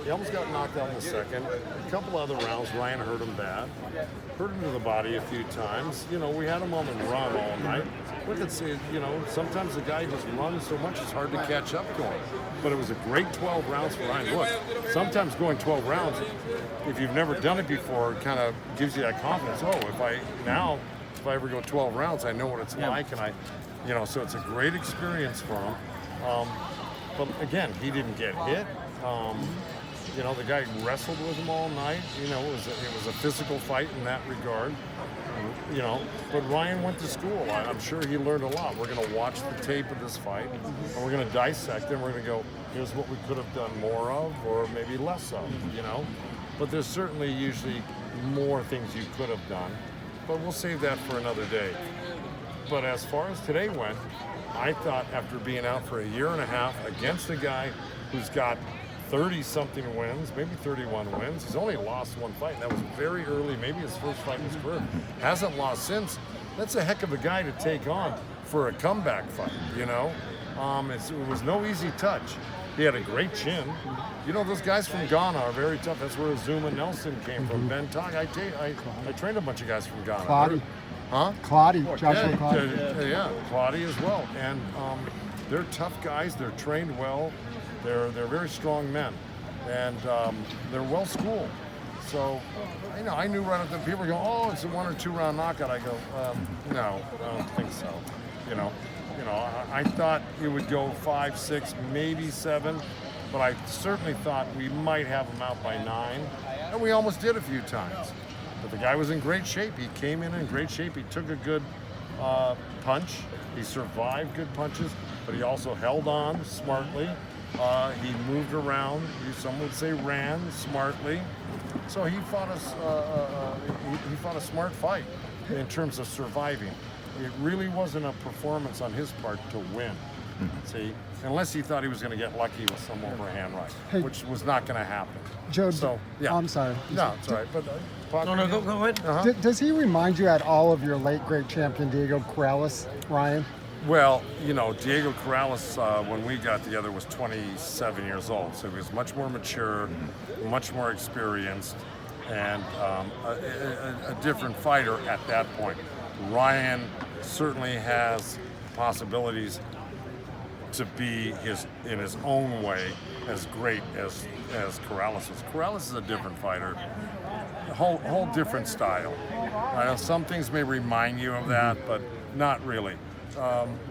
He almost got knocked out in the second. A couple other rounds, Ryan hurt him bad. Hurt him to the body a few times. You know, we had him on the run all night. We could see, you know, sometimes the guy just runs so much it's hard to catch up to him. But it was a great 12 rounds for Ryan. Look, sometimes going 12 rounds, if you've never done it before, it kind of gives you that confidence. Oh, if I ever go 12 rounds, I know what it's like, and so it's a great experience for him. But again, he didn't get hit. You know, the guy wrestled with him all night. You know, it was a physical fight in that regard. You know, but Ryan went to school. I'm sure he learned a lot. We're going to watch the tape of this fight, and we're going to dissect it. And we're going to go, here's what we could have done more of, or maybe less of. You know, but there's certainly usually more things you could have done. But we'll save that for another day. But as far as today went, I thought after being out for a year and a half against a guy who's got 30-something wins, maybe 31 wins. He's only lost one fight, and that was very early, maybe his first fight in his career. Hasn't lost since. That's a heck of a guy to take on for a comeback fight, you know? It was no easy touch. He had a great chin. You know, those guys from Ghana are very tough. That's where Azuma Nelson came from. Ben Tong. I trained a bunch of guys from Ghana. Claudia. Huh? Claudia. Joshua Claudia. Yeah, Claudia as well. And they're tough guys. They're trained well. They're very strong men, and they're well schooled. So, you know, I knew right at the people go, oh, it's a 1 or 2 round knockout. I go, no, I don't think so. You know, I thought it would go 5, 6, maybe 7, but I certainly thought we might have him out by 9, and we almost did a few times. But the guy was in great shape. He came in great shape. He took a good punch. He survived good punches, but he also held on smartly. He moved around. Some would say ran smartly. So he fought a smart fight in terms of surviving. It really wasn't a performance on his part to win. See, unless he thought he was going to get lucky with some overhand right, which was not going to happen. Joe, so yeah. I'm sorry. No, it's all right. But go ahead. Uh-huh. Does he remind you at all of your late great champion Diego Corrales, Ryan? Well, you know, Diego Corrales, when we got together, was 27 years old, so he was much more mature, much more experienced, and a different fighter at that point. Ryan certainly has possibilities to be in his own way as great as Corrales is. Corrales is a different fighter, a whole different style. I know some things may remind you of that, but not really.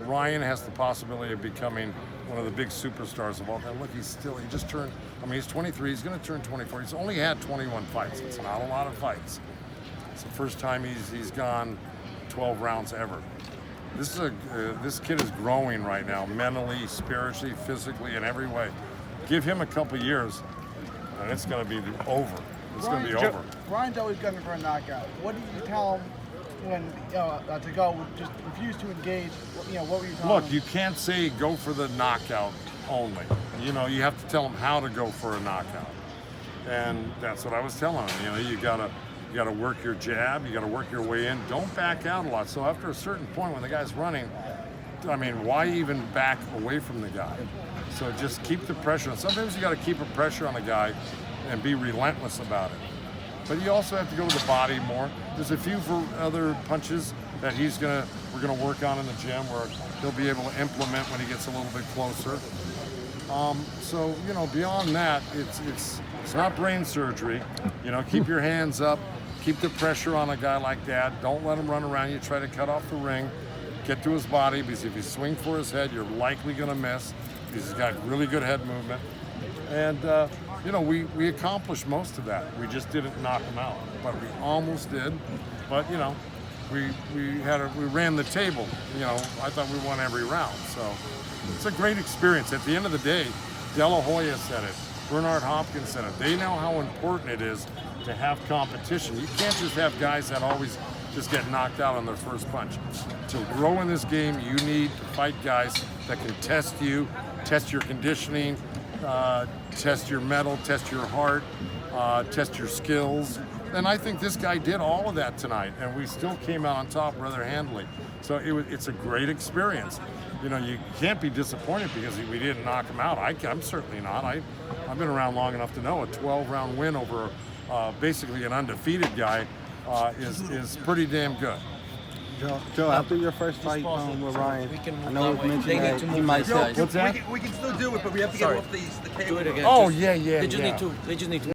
Ryan has the possibility of becoming one of the big superstars of all time. Look, he's just turned, he's 23, he's going to turn 24. He's only had 21 fights. It's not a lot of fights. It's the first time he's gone 12 rounds ever. This kid is growing right now, mentally, spiritually, physically, in every way. Give him a couple years, and it's going to be over. It's going to be over. Ryan's always gunning for a knockout. What did you tell him when Tagoe just refused to engage? What were you telling him? Look, you can't say go for the knockout only. You know, you have to tell him how to go for a knockout, and that's what I was telling him. You know, you gotta work your jab. You gotta work your way in. Don't back out a lot. So after a certain point, when the guy's running, why even back away from the guy? So just keep the pressure. And sometimes you got to keep a pressure on a guy and be relentless about it. But you also have to go to the body more. There's a few other punches that we're gonna work on in the gym where he'll be able to implement when he gets a little bit closer. So beyond that, it's not brain surgery. Keep your hands up, keep the pressure on a guy like that. Don't let him run around you. Try to cut off the ring, get to his body, because if you swing for his head, you're likely gonna miss, because he's got really good head movement. And we accomplished most of that. We just didn't knock him out, but we almost did. But we ran the table. I thought we won every round. So it's a great experience. At the end of the day, De La Hoya said it. Bernard Hopkins said it. They know how important it is to have competition. You can't just have guys that always just get knocked out on their first punch. To grow in this game, you need to fight guys that can test you, test your conditioning, test your mettle, test your heart, test your skills. And I think this guy did all of that tonight, and we still came out on top rather handily. So it's a great experience. You know, you can't be disappointed because we didn't knock him out. I'm certainly not. I've been around long enough to know a 12-round win over basically an undefeated guy is pretty damn good. Joe, after your first fight with Ryan, I know it was mentioned that he might say. What's that? We can still do it, but we have to get off the KO. Do it again. Oh, Just- yeah. They just need to